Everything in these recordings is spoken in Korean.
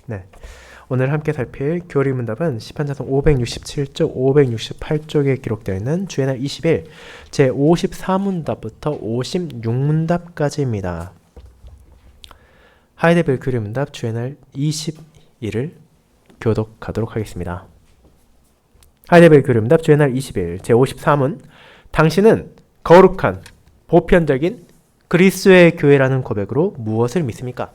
네. 오늘 함께 살필 교리문답은 시편자성 567쪽, 568쪽에 기록되어 있는 주의 날 20일 제54문답부터 56문답까지입니다. 하이데벨 교리문답 주의 날 21을 교독하도록 하겠습니다. 하이데벨 교리문답 주의 날 20일 제54문 당신은 거룩한, 보편적인 그리스도의 교회라는 고백으로 무엇을 믿습니까?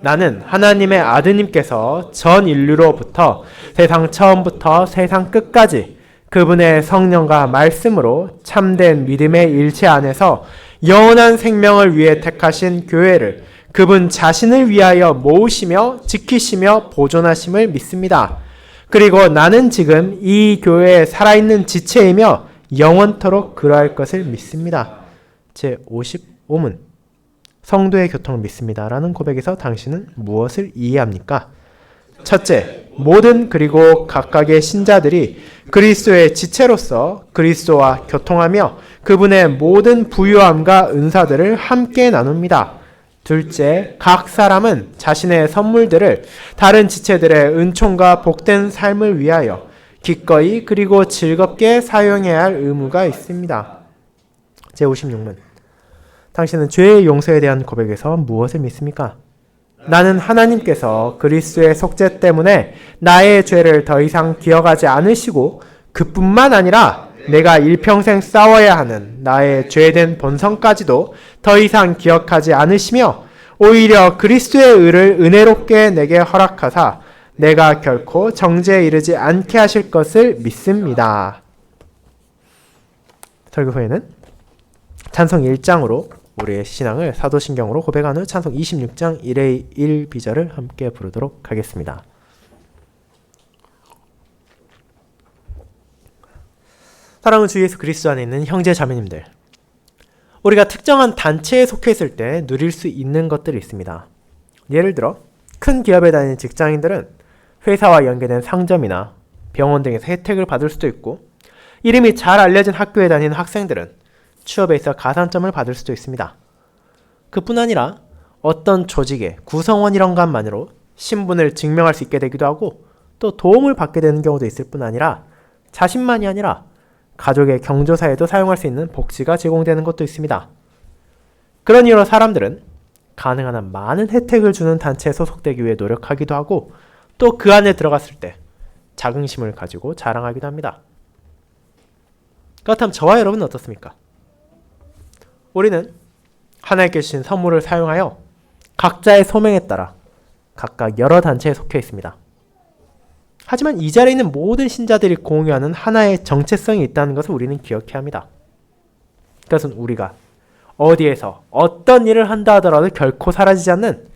나는 하나님의 아드님께서 전 인류로부터 세상 처음부터 세상 끝까지 그분의 성령과 말씀으로 참된 믿음의 일체 안에서 영원한 생명을 위해 택하신 교회를 그분 자신을 위하여 모으시며 지키시며 보존하심을 믿습니다. 그리고 나는 지금 이 교회에 살아있는 지체이며 영원토록 그러할 것을 믿습니다. 제55문 성도의 교통을 믿습니다. 라는 고백에서 당신은 무엇을 이해합니까? 첫째, 모든 그리고 각각의 신자들이 그리스도의 지체로서 그리스도와 교통하며 그분의 모든 부유함과 은사들을 함께 나눕니다. 둘째, 각 사람은 자신의 선물들을 다른 지체들의 은총과 복된 삶을 위하여 기꺼이 그리고 즐겁게 사용해야 할 의무가 있습니다. 제56문 당신은 죄의 용서에 대한 고백에서 무엇을 믿습니까? 나는 하나님께서 그리스도의 속죄 때문에 나의 죄를 더 이상 기억하지 않으시고 그뿐만 아니라 내가 일평생 싸워야 하는 나의 죄된 본성까지도 더 이상 기억하지 않으시며 오히려 그리스도의 의를 은혜롭게 내게 허락하사 내가 결코 정죄에 이르지 않게 하실 것을 믿습니다. 설교 후에는 찬송 1장으로 우리의 신앙을 사도신경으로 고백한 후 찬송 26장 1의 1비절을 함께 부르도록 하겠습니다. 사랑하는 주 예수 그리스도 안에 있는 형제 자매님들, 우리가 특정한 단체에 속해 있을 때 누릴 수 있는 것들이 있습니다. 예를 들어 큰 기업에 다니는 직장인들은 회사와 연계된 상점이나 병원 등에서 혜택을 받을 수도 있고, 이름이 잘 알려진 학교에 다니는 학생들은 취업에 있어 가산점을 받을 수도 있습니다. 그뿐 아니라 어떤 조직의 구성원이란 것만으로 신분을 증명할 수 있게 되기도 하고, 또 도움을 받게 되는 경우도 있을 뿐 아니라 자신만이 아니라 가족의 경조사에도 사용할 수 있는 복지가 제공되는 것도 있습니다. 그런 이유로 사람들은 가능한 한 많은 혜택을 주는 단체에 소속되기 위해 노력하기도 하고, 또 그 안에 들어갔을 때 자긍심을 가지고 자랑하기도 합니다. 그렇다면 저와 여러분은 어떻습니까? 우리는 하나님께 주신 선물을 사용하여 각자의 소명에 따라 각각 여러 단체에 속해 있습니다. 하지만 이 자리에 있는 모든 신자들이 공유하는 하나의 정체성이 있다는 것을 우리는 기억해야 합니다. 그것은 우리가 어디에서 어떤 일을 한다 하더라도 결코 사라지지 않는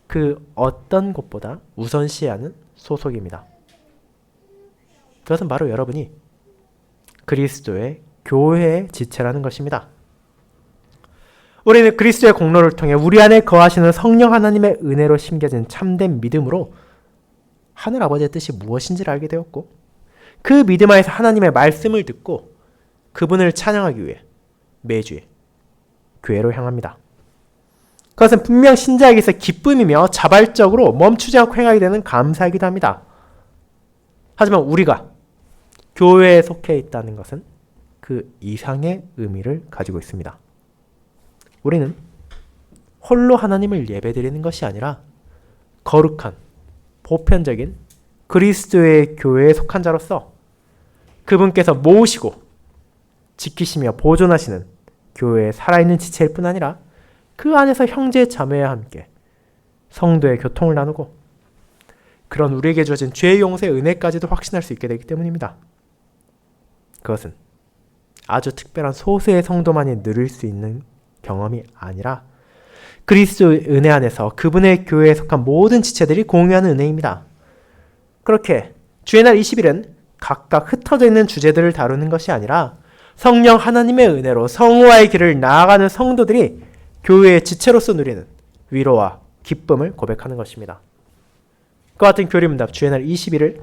그 어떤 곳보다 우선시해야 하는 소속입니다. 그것은 바로 여러분이 그리스도의 교회의 지체라는 것입니다. 우리는 그리스도의 공로를 통해 우리 안에 거하시는 성령 하나님의 은혜로 심겨진 참된 믿음으로 하늘 아버지의 뜻이 무엇인지를 알게 되었고, 그 믿음 안에서 하나님의 말씀을 듣고 그분을 찬양하기 위해 매주에 교회로 향합니다. 그것은 분명 신자에게서 기쁨이며 자발적으로 멈추지 않고 행하게 되는 감사이기도 합니다. 하지만 우리가 교회에 속해 있다는 것은 그 이상의 의미를 가지고 있습니다. 우리는 홀로 하나님을 예배드리는 것이 아니라 거룩한, 보편적인 그리스도의 교회에 속한 자로서 그분께서 모으시고 지키시며 보존하시는 교회의 살아있는 지체일 뿐 아니라 그 안에서 형제 자매와 함께 성도의 교통을 나누고 그런 우리에게 주어진 죄의 용서의 은혜까지도 확신할 수 있게 되기 때문입니다. 그것은 아주 특별한 소수의 성도만이 누릴 수 있는 경험이 아니라 그리스도의 은혜 안에서 그분의 교회에 속한 모든 지체들이 공유하는 은혜입니다. 그렇게 주의 날 20일은 각각 흩어져 있는 주제들을 다루는 것이 아니라 성령 하나님의 은혜로 성화의 길을 나아가는 성도들이 교회의 지체로서 누리는 위로와 기쁨을 고백하는 것입니다. 그와 같은 교리문답 주의 날 20일을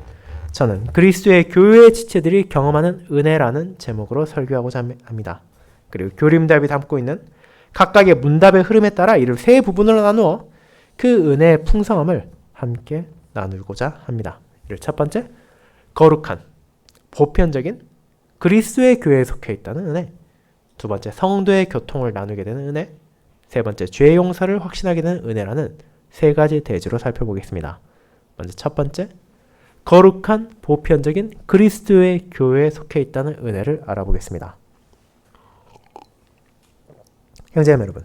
저는 그리스도의 교회의 지체들이 경험하는 은혜라는 제목으로 설교하고자 합니다. 그리고 교리문답이 담고 있는 각각의 문답의 흐름에 따라 이를 세 부분으로 나누어 그 은혜의 풍성함을 함께 나누고자 합니다. 이를 첫 번째, 거룩한 보편적인 그리스도의 교회에 속해 있다는 은혜. 두 번째, 성도의 교통을 나누게 되는 은혜. 세 번째, 죄 용서를 확신하게 되는 은혜라는 세 가지 대지로 살펴보겠습니다. 먼저 첫 번째, 거룩한 보편적인 그리스도의 교회에 속해 있다는 은혜를 알아보겠습니다. 형제자매 여러분,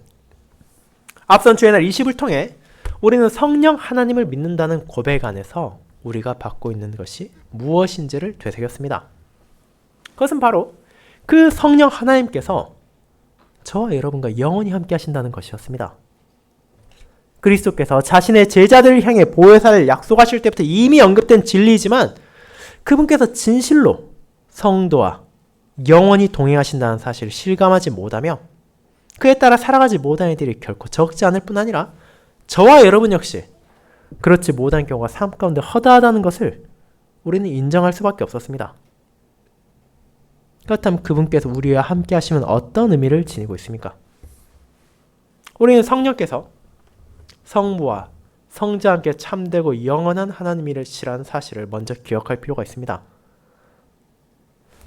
앞선 주의 날 20을 통해 우리는 성령 하나님을 믿는다는 고백 안에서 우리가 받고 있는 것이 무엇인지를 되새겼습니다. 그것은 바로 그 성령 하나님께서 저와 여러분과 영원히 함께 하신다는 것이었습니다. 그리스도께서 자신의 제자들을 향해 보혜사를 약속하실 때부터 이미 언급된 진리이지만 그분께서 진실로 성도와 영원히 동행하신다는 사실을 실감하지 못하며 그에 따라 살아가지 못한 이들이 결코 적지 않을 뿐 아니라 저와 여러분 역시 그렇지 못한 경우가 삶 가운데 허다하다는 것을 우리는 인정할 수밖에 없었습니다. 그렇다면 그분께서 우리와 함께 하시면 어떤 의미를 지니고 있습니까? 우리는 성령께서 성부와 성자와 함께 참되고 영원한 하나님이시라는 사실을 먼저 기억할 필요가 있습니다.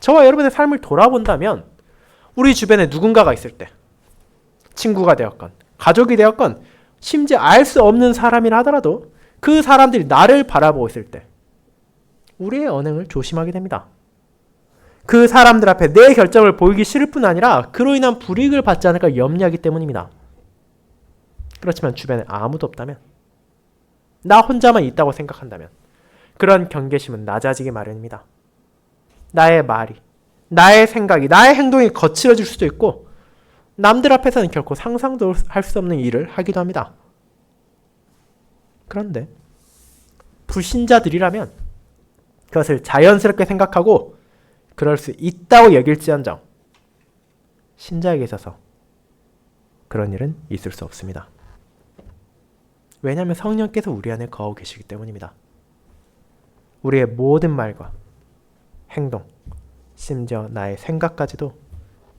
저와 여러분의 삶을 돌아본다면 우리 주변에 누군가가 있을 때 친구가 되었건 가족이 되었건 심지어 알 수 없는 사람이라 하더라도 그 사람들이 나를 바라보고 있을 때 우리의 언행을 조심하게 됩니다. 그 사람들 앞에 내 결정을 보이기 싫을 뿐 아니라 그로 인한 불이익을 받지 않을까 염려하기 때문입니다. 그렇지만 주변에 아무도 없다면, 나 혼자만 있다고 생각한다면 그런 경계심은 낮아지기 마련입니다. 나의 말이, 나의 생각이, 나의 행동이 거칠어질 수도 있고 남들 앞에서는 결코 상상도 할 수 없는 일을 하기도 합니다. 그런데 불신자들이라면 그것을 자연스럽게 생각하고 그럴 수 있다고 여길지언정 신자에게 있어서 그런 일은 있을 수 없습니다. 왜냐하면 성령께서 우리 안에 거하고 계시기 때문입니다. 우리의 모든 말과 행동, 심지어 나의 생각까지도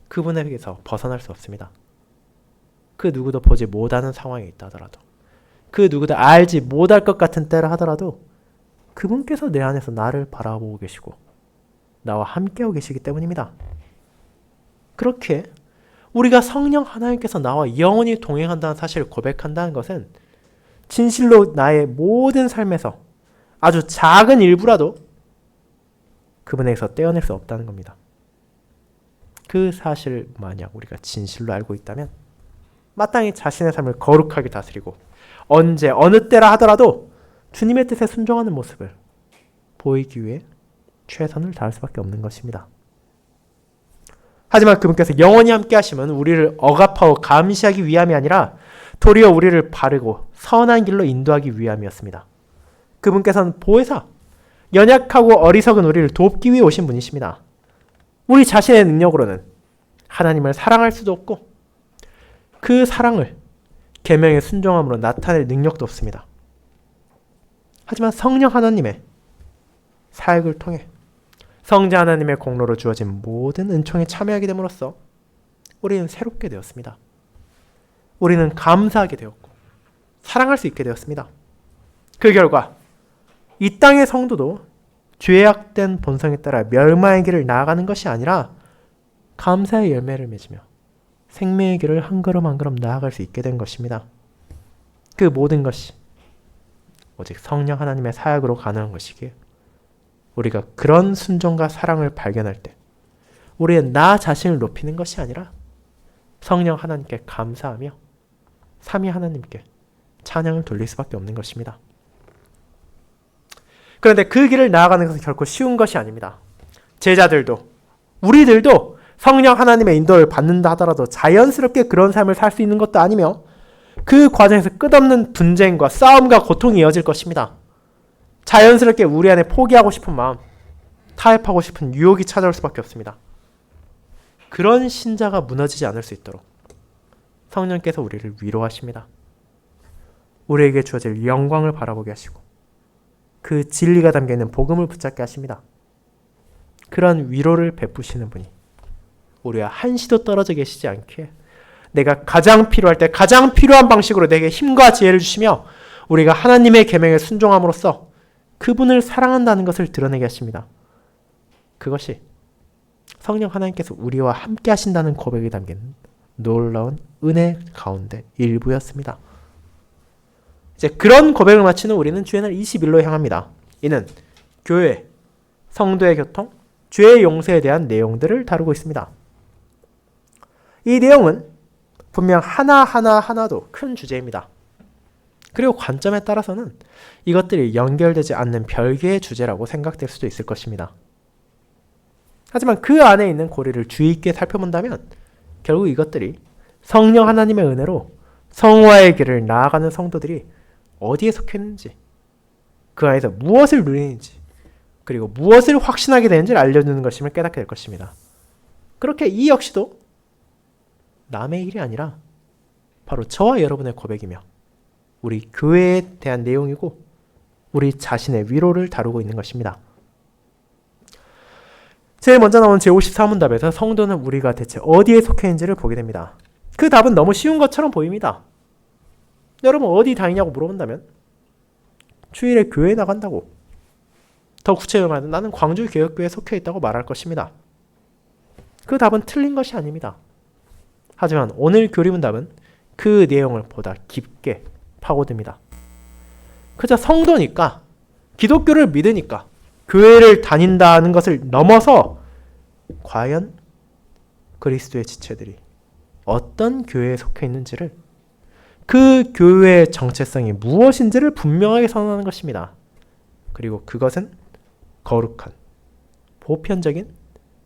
그분에게서 벗어날 수 없습니다. 그 누구도 보지 못하는 상황에 있다 하더라도, 그 누구도 알지 못할 것 같은 때라 하더라도 그분께서 내 안에서 나를 바라보고 계시고 나와 함께하고 계시기 때문입니다. 그렇게 우리가 성령 하나님께서 나와 영원히 동행한다는 사실을 고백한다는 것은 진실로 나의 모든 삶에서 아주 작은 일부라도 그분에게서 떼어낼 수 없다는 겁니다. 그 사실을 만약 우리가 진실로 알고 있다면 마땅히 자신의 삶을 거룩하게 다스리고 언제 어느 때라 하더라도 주님의 뜻에 순종하는 모습을 보이기 위해 최선을 다할 수밖에 없는 것입니다. 하지만 그분께서 영원히 함께 하심은 우리를 억압하고 감시하기 위함이 아니라 도리어 우리를 바르고 선한 길로 인도하기 위함이었습니다. 그분께서는 보혜사, 연약하고 어리석은 우리를 돕기 위해 오신 분이십니다. 우리 자신의 능력으로는 하나님을 사랑할 수도 없고 그 사랑을 계명의 순종함으로 나타낼 능력도 없습니다. 하지만 성령 하나님의 사역을 통해 성자 하나님의 공로로 주어진 모든 은총에 참여하게 됨으로써 우리는 새롭게 되었습니다. 우리는 감사하게 되었고 사랑할 수 있게 되었습니다. 그 결과 이 땅의 성도도 죄악된 본성에 따라 멸망의 길을 나아가는 것이 아니라 감사의 열매를 맺으며 생명의 길을 한 걸음 한 걸음 나아갈 수 있게 된 것입니다. 그 모든 것이 오직 성령 하나님의 사역으로 가능한 것이기에 우리가 그런 순종과 사랑을 발견할 때 우리의 나 자신을 높이는 것이 아니라 성령 하나님께 감사하며 삼위 하나님께 찬양을 돌릴 수밖에 없는 것입니다. 그런데 그 길을 나아가는 것은 결코 쉬운 것이 아닙니다. 제자들도 우리들도 성령 하나님의 인도를 받는다 하더라도 자연스럽게 그런 삶을 살 수 있는 것도 아니며 그 과정에서 끝없는 분쟁과 싸움과 고통이 이어질 것입니다. 자연스럽게 우리 안에 포기하고 싶은 마음, 타협하고 싶은 유혹이 찾아올 수밖에 없습니다. 그런 신자가 무너지지 않을 수 있도록 성령께서 우리를 위로하십니다. 우리에게 주어질 영광을 바라보게 하시고 그 진리가 담겨있는 복음을 붙잡게 하십니다. 그런 위로를 베푸시는 분이 우리와 한시도 떨어져 계시지 않게 내가 가장 필요할 때 가장 필요한 방식으로 내게 힘과 지혜를 주시며 우리가 하나님의 계명에 순종함으로써 그분을 사랑한다는 것을 드러내게 하십니다. 그것이 성령 하나님께서 우리와 함께 하신다는 고백이 담긴 놀라운 은혜 가운데 일부였습니다. 이제 그런 고백을 마치는 우리는 주의 날 20일로 향합니다. 이는 교회, 성도의 교통, 죄의 용서에 대한 내용들을 다루고 있습니다. 이 내용은 분명 하나도 큰 주제입니다. 그리고 관점에 따라서는 이것들이 연결되지 않는 별개의 주제라고 생각될 수도 있을 것입니다. 하지만 그 안에 있는 고리를 주의 있게 살펴본다면 결국 이것들이 성령 하나님의 은혜로 성화의 길을 나아가는 성도들이 어디에 속해 있는지, 그 안에서 무엇을 누리는지, 그리고 무엇을 확신하게 되는지를 알려주는 것임을 깨닫게 될 것입니다. 그렇게 이 역시도 남의 일이 아니라 바로 저와 여러분의 고백이며 우리 교회에 대한 내용이고 우리 자신의 위로를 다루고 있는 것입니다. 제일 먼저 나온 제54문 답에서 성도는 우리가 대체 어디에 속해 있는지를 보게 됩니다. 그 답은 너무 쉬운 것처럼 보입니다. 여러분 어디 다니냐고 물어본다면 주일에 교회에 나간다고, 더 구체적으로 말하면 나는 광주개혁교회에 속해 있다고 말할 것입니다. 그 답은 틀린 것이 아닙니다. 하지만 오늘 교리문답은 그 내용을 보다 깊게 파고듭니다. 그저 성도니까, 기독교를 믿으니까, 교회를 다닌다는 것을 넘어서 과연 그리스도의 지체들이 어떤 교회에 속해 있는지를, 그 교회의 정체성이 무엇인지를 분명하게 선언하는 것입니다. 그리고 그것은 거룩한, 보편적인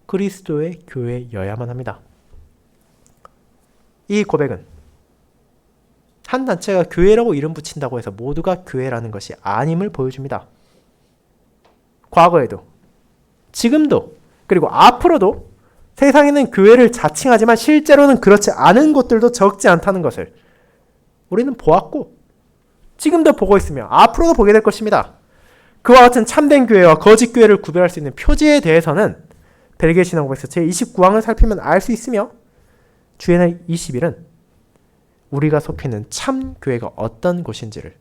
그리스도의 교회여야만 합니다. 이 고백은 한 단체가 교회라고 이름 붙인다고 해서 모두가 교회라는 것이 아님을 보여줍니다. 과거에도, 지금도, 그리고 앞으로도 세상에는 교회를 자칭하지만 실제로는 그렇지 않은 곳들도 적지 않다는 것을 우리는 보았고 지금도 보고 있으며 앞으로도 보게 될 것입니다. 그와 같은 참된 교회와 거짓 교회를 구별할 수 있는 표지에 대해서는 벨기에 신앙국에서 제29항을 살피면 알 수 있으며 주의 날 20일은 우리가 속해 있는 참 교회가 어떤 곳인지를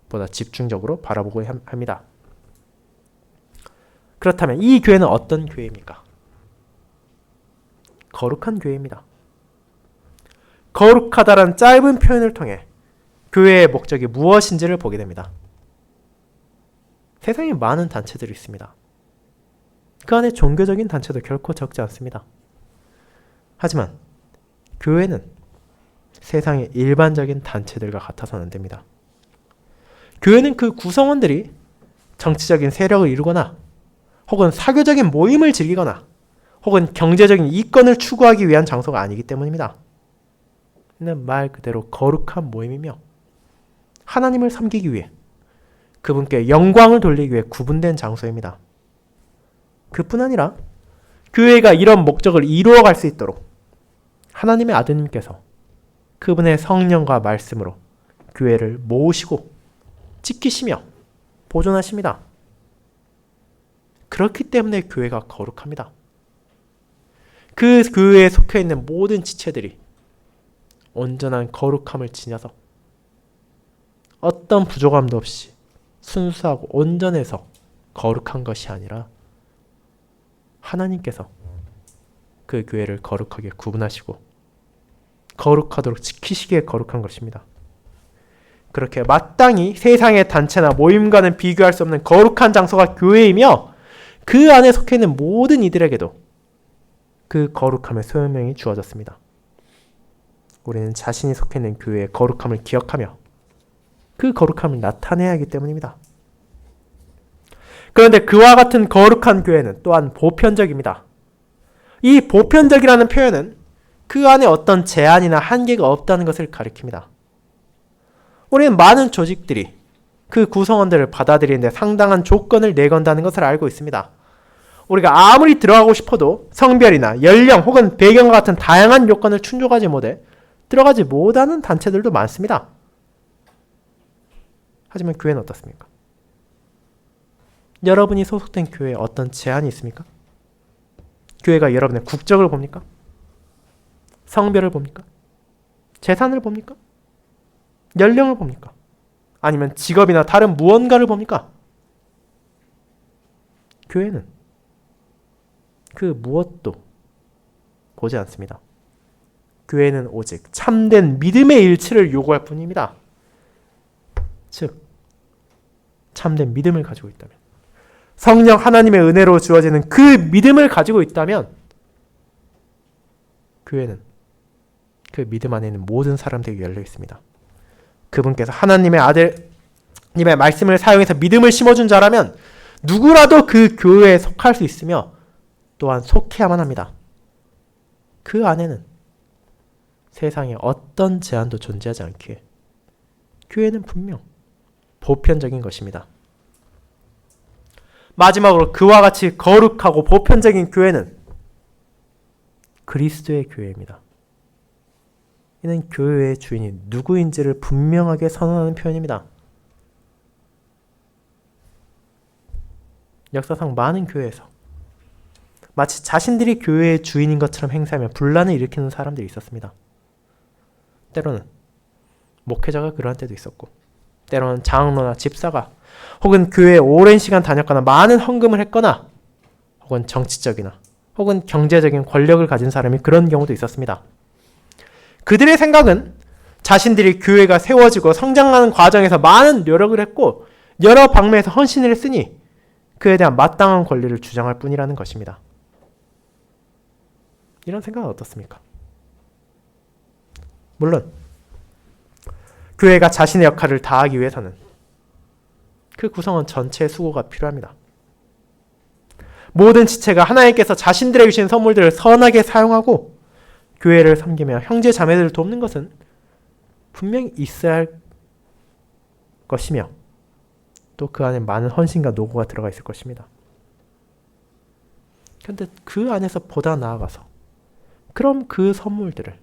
보다 집중적으로 바라보고 합니다. 그렇다면 이 교회는 어떤 교회입니까? 거룩한 교회입니다. 거룩하다라는 짧은 표현을 통해 교회의 목적이 무엇인지를 보게 됩니다. 세상에 많은 단체들이 있습니다. 그 안에 종교적인 단체도 결코 적지 않습니다. 하지만 교회는 세상의 일반적인 단체들과 같아서는 안 됩니다. 교회는 그 구성원들이 정치적인 세력을 이루거나 혹은 사교적인 모임을 즐기거나 혹은 경제적인 이권을 추구하기 위한 장소가 아니기 때문입니다. 이는 말 그대로 거룩한 모임이며 하나님을 섬기기 위해, 그분께 영광을 돌리기 위해 구분된 장소입니다. 그뿐 아니라 교회가 이런 목적을 이루어갈 수 있도록 하나님의 아드님께서 그분의 성령과 말씀으로 교회를 모으시고 지키시며 보존하십니다. 그렇기 때문에 교회가 거룩합니다. 그 교회에 속해 있는 모든 지체들이 온전한 거룩함을 지녀서 어떤 부족함도 없이 순수하고 온전해서 거룩한 것이 아니라 하나님께서 그 교회를 거룩하게 구분하시고 거룩하도록 지키시기에 거룩한 것입니다. 그렇게 마땅히 세상의 단체나 모임과는 비교할 수 없는 거룩한 장소가 교회이며 그 안에 속해 있는 모든 이들에게도 그 거룩함의 소명이 주어졌습니다. 우리는 자신이 속해 있는 교회의 거룩함을 기억하며 그 거룩함을 나타내야 하기 때문입니다. 그런데 그와 같은 거룩한 교회는 또한 보편적입니다. 이 보편적이라는 표현은 그 안에 어떤 제한이나 한계가 없다는 것을 가리킵니다. 우리는 많은 조직들이 그 구성원들을 받아들이는데 상당한 조건을 내건다는 것을 알고 있습니다. 우리가 아무리 들어가고 싶어도 성별이나 연령 혹은 배경과 같은 다양한 요건을 충족하지 못해 들어가지 못하는 단체들도 많습니다. 하지만 교회는 어떻습니까? 여러분이 소속된 교회에 어떤 제한이 있습니까? 교회가 여러분의 국적을 봅니까? 성별을 봅니까? 재산을 봅니까? 연령을 봅니까? 아니면 직업이나 다른 무언가를 봅니까? 교회는 그 무엇도 보지 않습니다. 교회는 오직 참된 믿음의 일치를 요구할 뿐입니다. 즉, 참된 믿음을 가지고 있다면, 성령 하나님의 은혜로 주어지는 그 믿음을 가지고 있다면, 교회는 그 믿음 안에 있는 모든 사람들에게 열려 있습니다. 그분께서 하나님의 아들님의 말씀을 사용해서 믿음을 심어준 자라면 누구라도 그 교회에 속할 수 있으며 또한 속해야만 합니다. 그 안에는 세상에 어떤 제한도 존재하지 않기에 교회는 분명 보편적인 것입니다. 마지막으로 그와 같이 거룩하고 보편적인 교회는 그리스도의 교회입니다. 이는 교회의 주인이 누구인지를 분명하게 선언하는 표현입니다. 역사상 많은 교회에서 마치 자신들이 교회의 주인인 것처럼 행사하며 분란을 일으키는 사람들이 있었습니다. 때로는 목회자가 그러한 때도 있었고, 때로는 장로나 집사가 혹은 교회에 오랜 시간 다녔거나 많은 헌금을 했거나 혹은 정치적이나 혹은 경제적인 권력을 가진 사람이 그런 경우도 있었습니다. 그들의 생각은 자신들이 교회가 세워지고 성장하는 과정에서 많은 노력을 했고 여러 방면에서 헌신을 했으니 그에 대한 마땅한 권리를 주장할 뿐이라는 것입니다. 이런 생각은 어떻습니까? 물론 교회가 자신의 역할을 다하기 위해서는 그 구성원 전체의 수고가 필요합니다. 모든 지체가 하나님께서 자신들에게 주신 선물들을 선하게 사용하고 교회를 섬기며 형제 자매들을 돕는 것은 분명히 있어야 할 것이며 또 그 안에 많은 헌신과 노고가 들어가 있을 것입니다. 그런데 그 안에서 보다 나아가서 그럼 그 선물들을,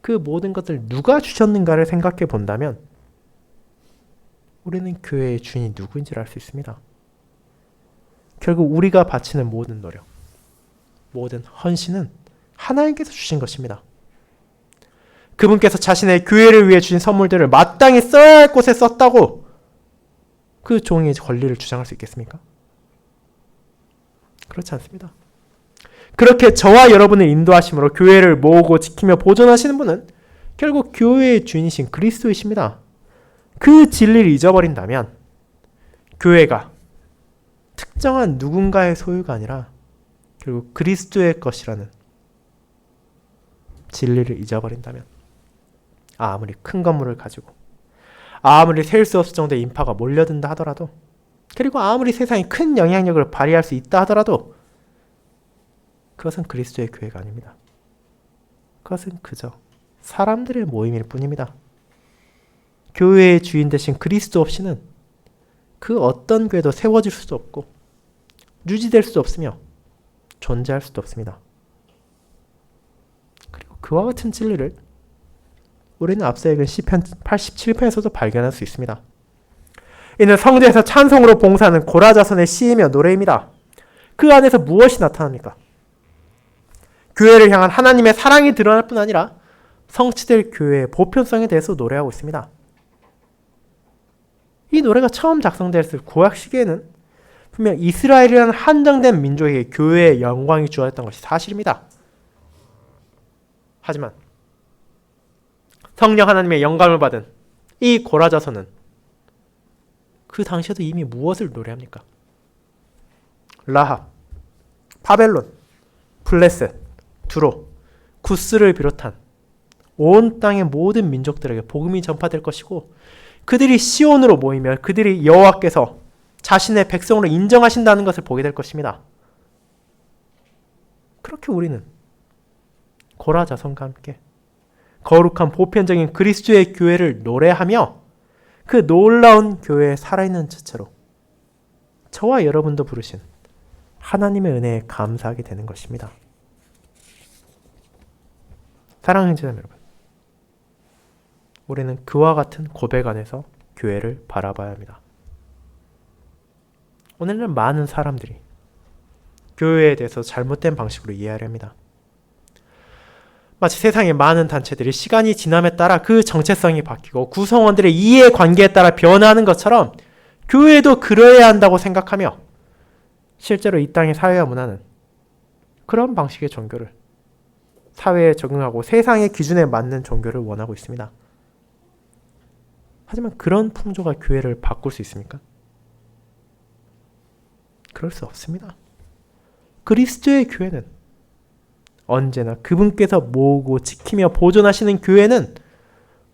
그 모든 것을 누가 주셨는가를 생각해 본다면 우리는 교회의 주인이 누구인지를 알 수 있습니다. 결국 우리가 바치는 모든 노력, 모든 헌신은 하나님께서 주신 것입니다. 그분께서 자신의 교회를 위해 주신 선물들을 마땅히 써야 할 곳에 썼다고 그 종의 권리를 주장할 수 있겠습니까? 그렇지 않습니다. 그렇게 저와 여러분을 인도하심으로 교회를 모으고 지키며 보존하시는 분은 결국 교회의 주인이신 그리스도이십니다. 그 진리를 잊어버린다면 교회가 특정한 누군가의 소유가 아니라 결국 그리스도의 것이라는 진리를 잊어버린다면 아무리 큰 건물을 가지고 아무리 셀 수 없을 정도의 인파가 몰려든다 하더라도 그리고 아무리 세상에 큰 영향력을 발휘할 수 있다 하더라도 그것은 그리스도의 교회가 아닙니다. 그것은 그저 사람들의 모임일 뿐입니다. 교회의 주인 되신 그리스도 없이는 그 어떤 교회도 세워질 수도 없고 유지될 수도 없으며 존재할 수도 없습니다. 그리고 그와 같은 진리를 우리는 앞서 읽은 시편 87편에서도 발견할 수 있습니다. 이는 성전에서 찬송으로 봉사하는 고라자손의 시이며 노래입니다. 그 안에서 무엇이 나타납니까? 교회를 향한 하나님의 사랑이 드러날 뿐 아니라 성취될 교회의 보편성에 대해서 노래하고 있습니다. 이 노래가 처음 작성되었을 구약 시기에는 분명 이스라엘이라는 한정된 민족에게 교회의 영광이 주어졌던 것이 사실입니다. 하지만 성령 하나님의 영감을 받은 이 고라자손은 그 당시에도 이미 무엇을 노래합니까? 라합, 바벨론, 블레셋, 두로, 구스를 비롯한 온 땅의 모든 민족들에게 복음이 전파될 것이고 그들이 시온으로 모이며 그들이 여호와께서 자신의 백성으로 인정하신다는 것을 보게 될 것입니다. 그렇게 우리는 고라 자손과 함께 거룩한 보편적인 그리스도의 교회를 노래하며 그 놀라운 교회에 살아있는 지체로 저와 여러분도 부르신 하나님의 은혜에 감사하게 되는 것입니다. 사랑하는 형제자매 여러분, 우리는 그와 같은 고백 안에서 교회를 바라봐야 합니다. 오늘날 많은 사람들이 교회에 대해서 잘못된 방식으로 이해하려 합니다. 마치 세상의 많은 단체들이 시간이 지남에 따라 그 정체성이 바뀌고 구성원들의 이해관계에 따라 변화하는 것처럼 교회도 그러해야 한다고 생각하며 실제로 이 땅의 사회와 문화는 그런 방식의 종교를 사회에 적응하고 세상의 기준에 맞는 종교를 원하고 있습니다. 하지만 그런 풍조가 교회를 바꿀 수 있습니까? 그럴 수 없습니다. 그리스도의 교회는 언제나 그분께서 모으고 지키며 보존하시는 교회는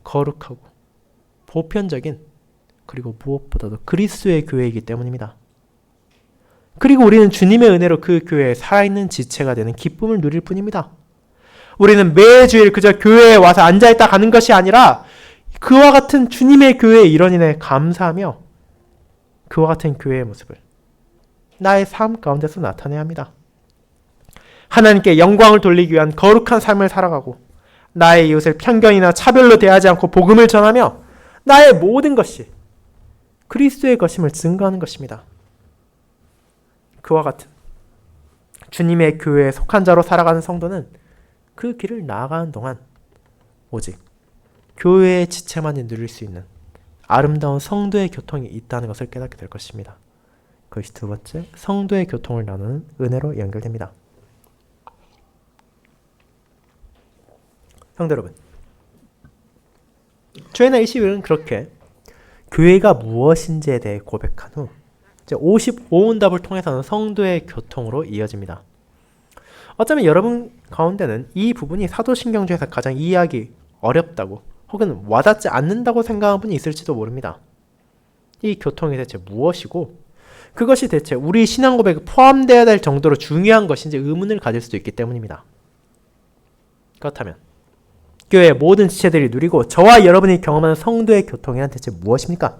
거룩하고 보편적인 그리고 무엇보다도 그리스도의 교회이기 때문입니다. 그리고 우리는 주님의 은혜로 그 교회에 살아있는 지체가 되는 기쁨을 누릴 뿐입니다. 우리는 매주일 그저 교회에 와서 앉아있다 가는 것이 아니라 그와 같은 주님의 교회의 일원인에 감사하며 그와 같은 교회의 모습을 나의 삶 가운데서 나타내야 합니다. 하나님께 영광을 돌리기 위한 거룩한 삶을 살아가고 나의 이웃을 편견이나 차별로 대하지 않고 복음을 전하며 나의 모든 것이 그리스도의 것임을 증거하는 것입니다. 그와 같은 주님의 교회에 속한 자로 살아가는 성도는 그 길을 나아가는 동안 오직 교회의 지체만이 누릴 수 있는 아름다운 성도의 교통이 있다는 것을 깨닫게 될 것입니다. 그것이 두 번째, 성도의 교통을 나누는 은혜로 연결됩니다. 성도 여러분, 주의 날 20일은 그렇게 교회가 무엇인지에 대해 고백한 후 55문답을 통해서는 성도의 교통으로 이어집니다. 어쩌면 여러분 가운데는 이 부분이 사도신경주에서 가장 이해하기 어렵다고 혹은 와닿지 않는다고 생각하는 분이 있을지도 모릅니다. 이 교통이 대체 무엇이고 그것이 대체 우리 신앙 고백에 포함되어야 될 정도로 중요한 것인지 의문을 가질 수도 있기 때문입니다. 그렇다면 교회의 모든 지체들이 누리고 저와 여러분이 경험하는 성도의 교통이란 대체 무엇입니까?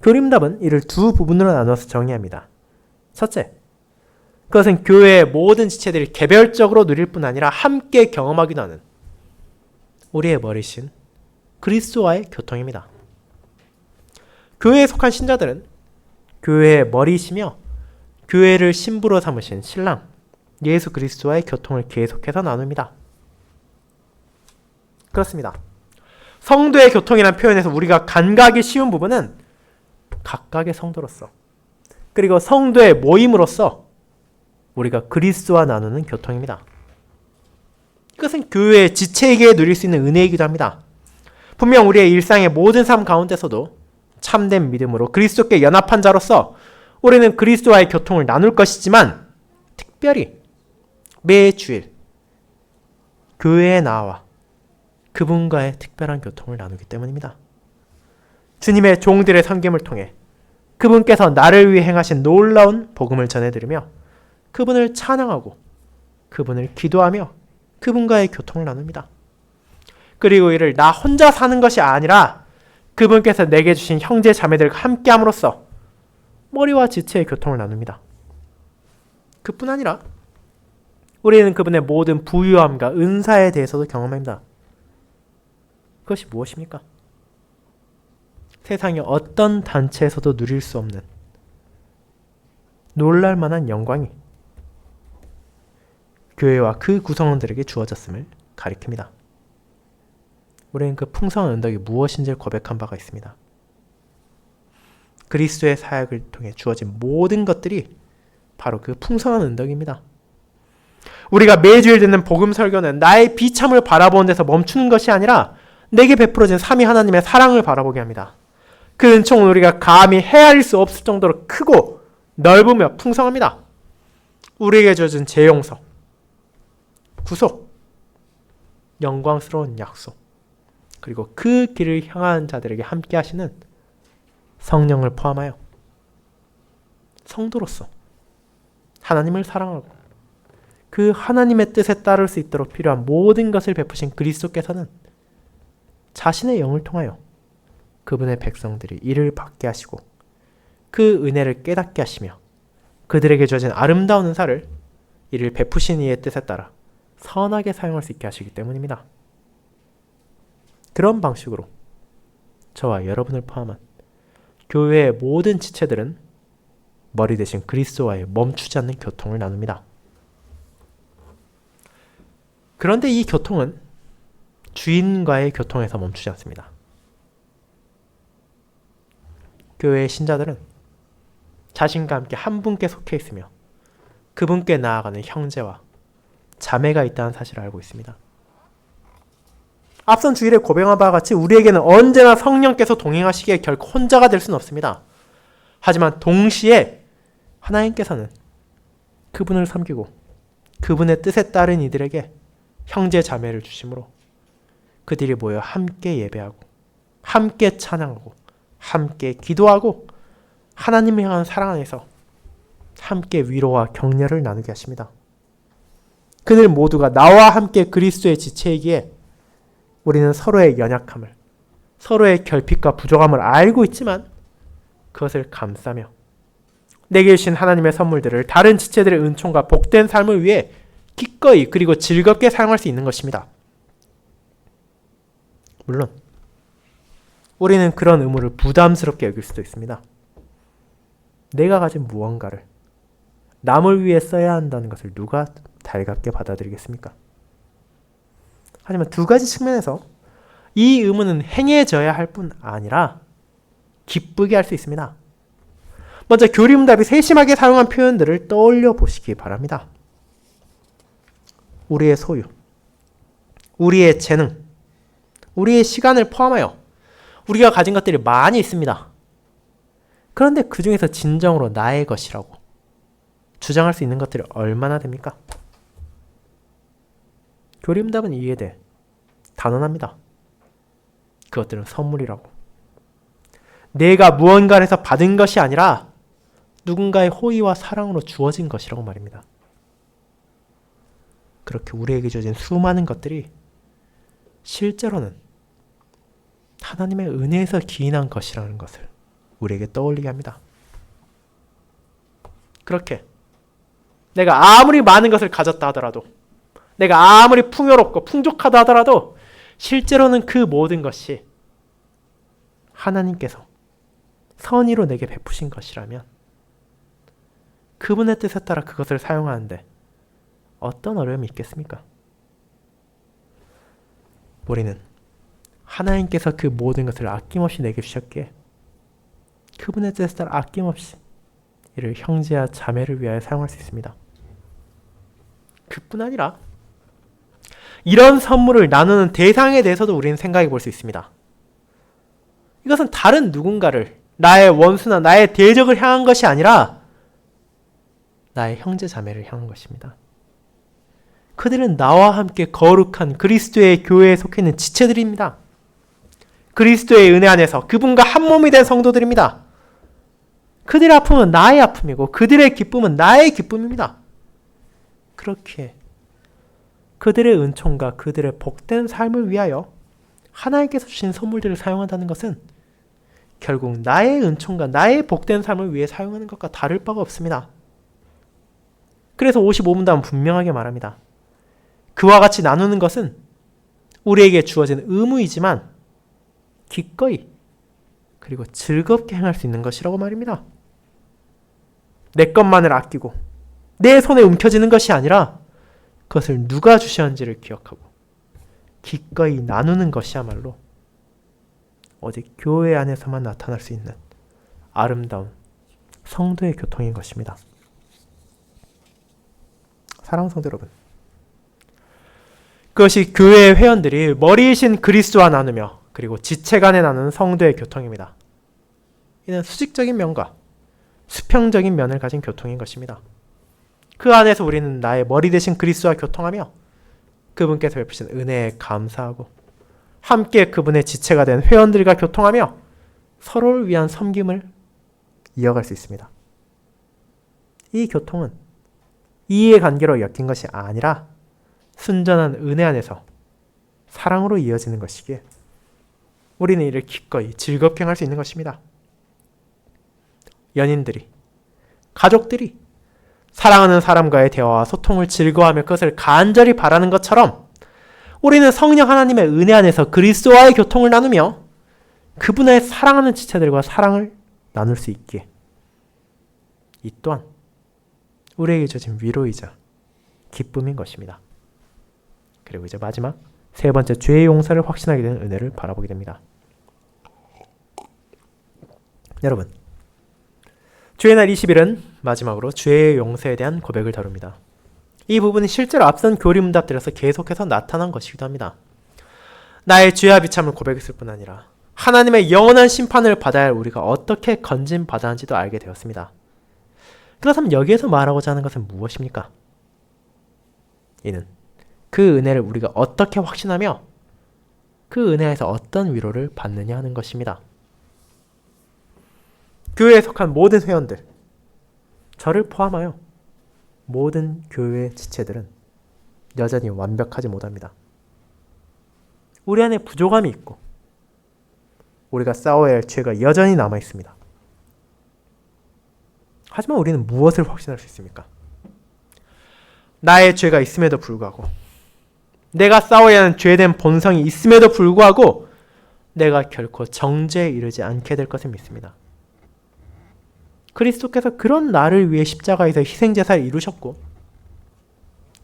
교림답은 이를 두 부분으로 나눠서 정의합니다. 첫째, 그것은 교회의 모든 지체들이 개별적으로 누릴 뿐 아니라 함께 경험하기도 하는 우리의 머리신 그리스도와의 교통입니다. 교회에 속한 신자들은 교회의 머리시며 교회를 신부로 삼으신 신랑 예수 그리스도와의 교통을 계속해서 나눕니다. 그렇습니다. 성도의 교통이라는 표현에서 우리가 간과하기 쉬운 부분은 각각의 성도로서 그리고 성도의 모임으로서 우리가 그리스도와 나누는 교통입니다. 이것은 교회의 지체에게 누릴 수 있는 은혜이기도 합니다. 분명 우리의 일상의 모든 삶 가운데서도 참된 믿음으로 그리스도께 연합한 자로서 우리는 그리스도와의 교통을 나눌 것이지만 특별히 매주일 교회에 나와 그분과의 특별한 교통을 나누기 때문입니다. 주님의 종들의 섬김을 통해 그분께서 나를 위해 행하신 놀라운 복음을 전해드리며 그분을 찬양하고 그분을 기도하며 그분과의 교통을 나눕니다. 그리고 이를 나 혼자 사는 것이 아니라 그분께서 내게 주신 형제 자매들과 함께함으로써 머리와 지체의 교통을 나눕니다. 그뿐 아니라 우리는 그분의 모든 부유함과 은사에 대해서도 경험합니다. 그것이 무엇입니까? 세상의 어떤 단체에서도 누릴 수 없는 놀랄만한 영광이 교회와 그 구성원들에게 주어졌음을 가리킵니다. 우리는 그 풍성한 은덕이 무엇인지를 고백한 바가 있습니다. 그리스도의 사역을 통해 주어진 모든 것들이 바로 그 풍성한 은덕입니다. 우리가 매주일 듣는 복음 설교는 나의 비참을 바라보는 데서 멈추는 것이 아니라 내게 베풀어진 삼위 하나님의 사랑을 바라보게 합니다. 그 은총은 우리가 감히 헤아릴 수 없을 정도로 크고 넓으며 풍성합니다. 우리에게 주어진 재용서, 구속, 영광스러운 약속, 그리고 그 길을 향하는 자들에게 함께 하시는 성령을 포함하여 성도로서 하나님을 사랑하고 그 하나님의 뜻에 따를 수 있도록 필요한 모든 것을 베푸신 그리스도께서는 자신의 영을 통하여 그분의 백성들이 이를 받게 하시고 그 은혜를 깨닫게 하시며 그들에게 주어진 아름다운 은사를 이를 베푸신 이의 뜻에 따라 선하게 사용할 수 있게 하시기 때문입니다. 그런 방식으로 저와 여러분을 포함한 교회의 모든 지체들은 머리 대신 그리스도와의 멈추지 않는 교통을 나눕니다. 그런데 이 교통은 주인과의 교통에서 멈추지 않습니다. 교회의 신자들은 자신과 함께 한 분께 속해 있으며 그분께 나아가는 형제와 자매가 있다는 사실을 알고 있습니다. 앞선 주일에 고백한 바와 같이 우리에게는 언제나 성령께서 동행하시기에 결코 혼자가 될 수는 없습니다. 하지만 동시에 하나님께서는 그분을 섬기고 그분의 뜻에 따른 이들에게 형제 자매를 주심으로 그들이 모여 함께 예배하고 함께 찬양하고 함께 기도하고 하나님을 향한 사랑 안에서 함께 위로와 격려를 나누게 하십니다. 그들 모두가 나와 함께 그리스도의 지체이기에 우리는 서로의 연약함을, 서로의 결핍과 부족함을 알고 있지만 그것을 감싸며 내게 주신 하나님의 선물들을 다른 지체들의 은총과 복된 삶을 위해 기꺼이 그리고 즐겁게 사용할 수 있는 것입니다. 물론 우리는 그런 의무를 부담스럽게 여길 수도 있습니다. 내가 가진 무언가를 남을 위해 써야 한다는 것을 누가 달갑게 받아들이겠습니까? 하지만 두 가지 측면에서 이 의무는 행해져야 할 뿐 아니라 기쁘게 할 수 있습니다. 먼저 교리문답이 세심하게 사용한 표현들을 떠올려 보시기 바랍니다. 우리의 소유, 우리의 재능, 우리의 시간을 포함하여 우리가 가진 것들이 많이 있습니다. 그런데 그 중에서 진정으로 나의 것이라고 주장할 수 있는 것들이 얼마나 됩니까? 교리문답은 이에 대해 단언합니다. 그것들은 선물이라고. 내가 무언가를 해서 받은 것이 아니라 누군가의 호의와 사랑으로 주어진 것이라고 말입니다. 그렇게 우리에게 주어진 수많은 것들이 실제로는 하나님의 은혜에서 기인한 것이라는 것을 우리에게 떠올리게 합니다. 그렇게 내가 아무리 많은 것을 가졌다 하더라도, 내가 아무리 풍요롭고 풍족하다 하더라도 실제로는 그 모든 것이 하나님께서 선의로 내게 베푸신 것이라면 그분의 뜻에 따라 그것을 사용하는데 어떤 어려움이 있겠습니까? 우리는 하나님께서 그 모든 것을 아낌없이 내게 주셨기에 그분의 뜻에 따라 아낌없이 이를 형제와 자매를 위하여 사용할 수 있습니다. 그뿐 아니라 이런 선물을 나누는 대상에 대해서도 우리는 생각해 볼 수 있습니다. 이것은 다른 누군가를, 나의 원수나 나의 대적을 향한 것이 아니라 나의 형제 자매를 향한 것입니다. 그들은 나와 함께 거룩한 그리스도의 교회에 속해 있는 지체들입니다. 그리스도의 은혜 안에서 그분과 한 몸이 된 성도들입니다. 그들의 아픔은 나의 아픔이고 그들의 기쁨은 나의 기쁨입니다. 그렇게 그들의 은총과 그들의 복된 삶을 위하여 하나님께서 주신 선물들을 사용한다는 것은 결국 나의 은총과 나의 복된 삶을 위해 사용하는 것과 다를 바가 없습니다. 그래서 55문답은 분명하게 말합니다. 그와 같이 나누는 것은 우리에게 주어진 의무이지만 기꺼이 그리고 즐겁게 행할 수 있는 것이라고 말입니다. 내 것만을 아끼고 내 손에 움켜쥐는 것이 아니라 그것을 누가 주셨는지를 기억하고 기꺼이 나누는 것이야말로 오직 교회 안에서만 나타날 수 있는 아름다운 성도의 교통인 것입니다. 사랑하는 성도 여러분, 그것이 교회의 회원들이 머리이신 그리스도와 나누며 그리고 지체 간에 나누는 성도의 교통입니다. 이는 수직적인 면과 수평적인 면을 가진 교통인 것입니다. 그 안에서 우리는 나의 머리 대신 그리스도와 교통하며 그분께서 베푸신 은혜에 감사하고 함께 그분의 지체가 된 회원들과 교통하며 서로를 위한 섬김을 이어갈 수 있습니다. 이 교통은 이해관계로 엮인 것이 아니라 순전한 은혜 안에서 사랑으로 이어지는 것이기에 우리는 이를 기꺼이 즐겁게 할 수 있는 것입니다. 연인들이, 가족들이 사랑하는 사람과의 대화와 소통을 즐거워하며 그것을 간절히 바라는 것처럼 우리는 성령 하나님의 은혜 안에서 그리스도와의 교통을 나누며 그분의 사랑하는 지체들과 사랑을 나눌 수 있기에 이 또한 우리에게 주어진 위로이자 기쁨인 것입니다. 그리고 이제 마지막 세 번째, 죄의 용서를 확신하게 되는 은혜를 바라보게 됩니다. 여러분, 주의 날 20일은 마지막으로 죄의 용서에 대한 고백을 다룹니다. 이 부분은 실제로 앞선 교리 문답들에서 계속해서 나타난 것이기도 합니다. 나의 죄와 비참을 고백했을 뿐 아니라 하나님의 영원한 심판을 받아야 할 우리가 어떻게 건진받아야 하는지도 알게 되었습니다. 그렇다면 여기에서 말하고자 하는 것은 무엇입니까? 이는 그 은혜를 우리가 어떻게 확신하며 그 은혜에서 어떤 위로를 받느냐 하는 것입니다. 교회에 속한 모든 회원들, 저를 포함하여 모든 교회 지체들은 여전히 완벽하지 못합니다. 우리 안에 부족함이 있고 우리가 싸워야 할 죄가 여전히 남아 있습니다. 하지만 우리는 무엇을 확신할 수 있습니까? 나의 죄가 있음에도 불구하고, 내가 싸워야 하는 죄된 본성이 있음에도 불구하고 내가 결코 정죄에 이르지 않게 될 것을 믿습니다. 그리스도께서 그런 나를 위해 십자가에서 희생제사를 이루셨고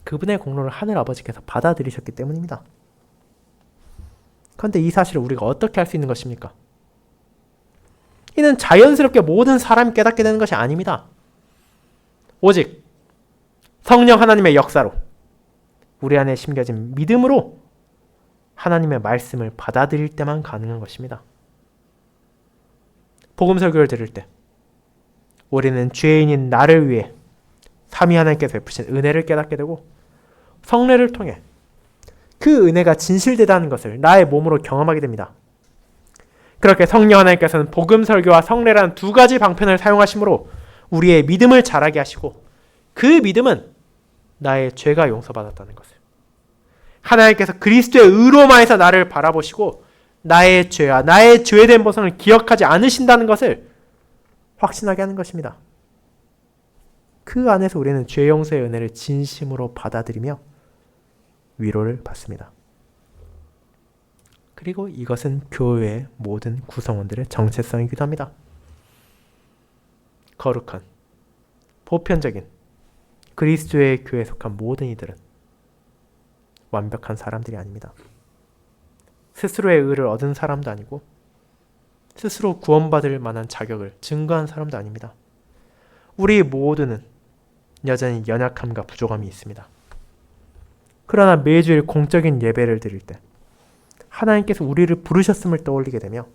그분의 공로를 하늘 아버지께서 받아들이셨기 때문입니다. 그런데 이 사실을 우리가 어떻게 할 수 있는 것입니까? 이는 자연스럽게 모든 사람이 깨닫게 되는 것이 아닙니다. 오직 성령 하나님의 역사로, 우리 안에 심겨진 믿음으로 하나님의 말씀을 받아들일 때만 가능한 것입니다. 복음 설교를 들을 때 우리는 죄인인 나를 위해 삼위 하나님께서 베푸신 은혜를 깨닫게 되고 성례를 통해 그 은혜가 진실되다는 것을 나의 몸으로 경험하게 됩니다. 그렇게 성령 하나님께서는 복음 설교와 성례라는 두 가지 방편을 사용하심으로 우리의 믿음을 자라게 하시고, 그 믿음은 나의 죄가 용서받았다는 것을, 하나님께서 그리스도의 의로만해서 나를 바라보시고 나의 죄와 나의 죄된 본성을 기억하지 않으신다는 것을 확신하게 하는 것입니다. 그 안에서 우리는 죄 용서의 은혜를 진심으로 받아들이며 위로를 받습니다. 그리고 이것은 교회의 모든 구성원들의 정체성이기도 합니다. 거룩한, 보편적인 그리스도의 교회에 속한 모든 이들은 완벽한 사람들이 아닙니다. 스스로의 의를 얻은 사람도 아니고 스스로 구원받을 만한 자격을 증거한 사람도 아닙니다. 우리 모두는 여전히 연약함과 부족함이 있습니다. 그러나 매주일 공적인 예배를 드릴 때 하나님께서 우리를 부르셨음을 떠올리게 되며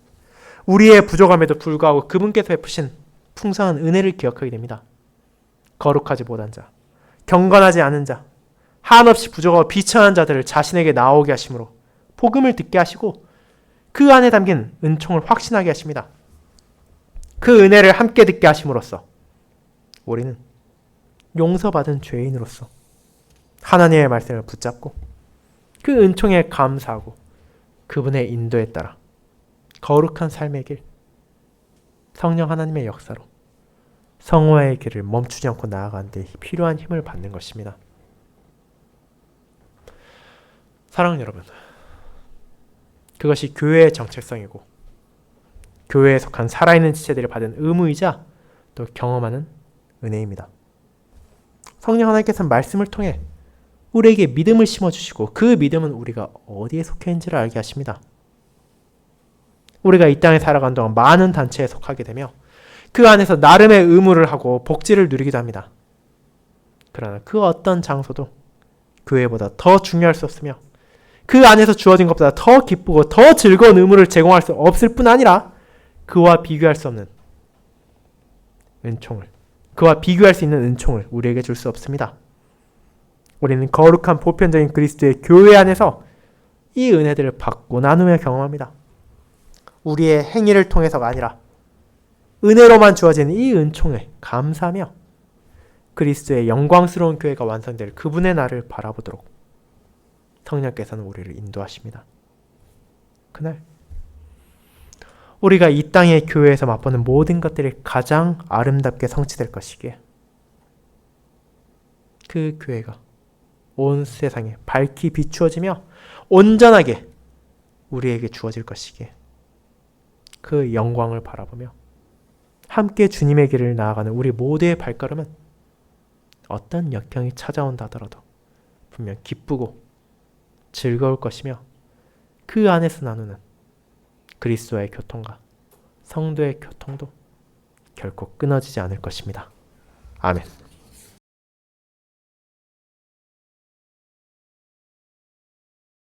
우리의 부족함에도 불구하고 그분께서 베푸신 풍성한 은혜를 기억하게 됩니다. 거룩하지 못한 자, 경건하지 않은 자, 한없이 부족하고 비천한 자들을 자신에게 나오게 하심으로 복음을 듣게 하시고 그 안에 담긴 은총을 확신하게 하십니다. 그 은혜를 함께 듣게 하심으로써 우리는 용서받은 죄인으로서 하나님의 말씀을 붙잡고 그 은총에 감사하고 그분의 인도에 따라 거룩한 삶의 길, 성령 하나님의 역사로 성화의 길을 멈추지 않고 나아가는 데 필요한 힘을 받는 것입니다. 사랑하는 여러분, 그것이 교회의 정체성이고 교회에 속한 살아있는 지체들이 받은 의무이자 또 경험하는 은혜입니다. 성령 하나님께서는 말씀을 통해 우리에게 믿음을 심어주시고 그 믿음은 우리가 어디에 속해 있는지를 알게 하십니다. 우리가 이 땅에 살아가는 동안 많은 단체에 속하게 되며 그 안에서 나름의 의무를 하고 복지를 누리기도 합니다. 그러나 그 어떤 장소도 교회보다 더 중요할 수 없으며 그 안에서 주어진 것보다 더 기쁘고 더 즐거운 의무를 제공할 수 없을 뿐 아니라 그와 비교할 수 없는 은총을, 그와 비교할 수 있는 은총을 우리에게 줄 수 없습니다. 우리는 거룩한 보편적인 그리스도의 교회 안에서 이 은혜들을 받고 나누며 경험합니다. 우리의 행위를 통해서가 아니라 은혜로만 주어지는 이 은총에 감사하며 그리스도의 영광스러운 교회가 완성될 그분의 날을 바라보도록 성령께서는 우리를 인도하십니다. 그날 우리가 이 땅의 교회에서 맛보는 모든 것들이 가장 아름답게 성취될 것이기에 그 교회가 온 세상에 밝히 비추어지며 온전하게 우리에게 주어질 것이기에 그 영광을 바라보며 함께 주님의 길을 나아가는 우리 모두의 발걸음은 어떤 역경이 찾아온다 하더라도 분명 기쁘고 즐거울 것이며 그 안에서 나누는 그리스도와의 교통과 성도의 교통도 결코 끊어지지 않을 것입니다. 아멘.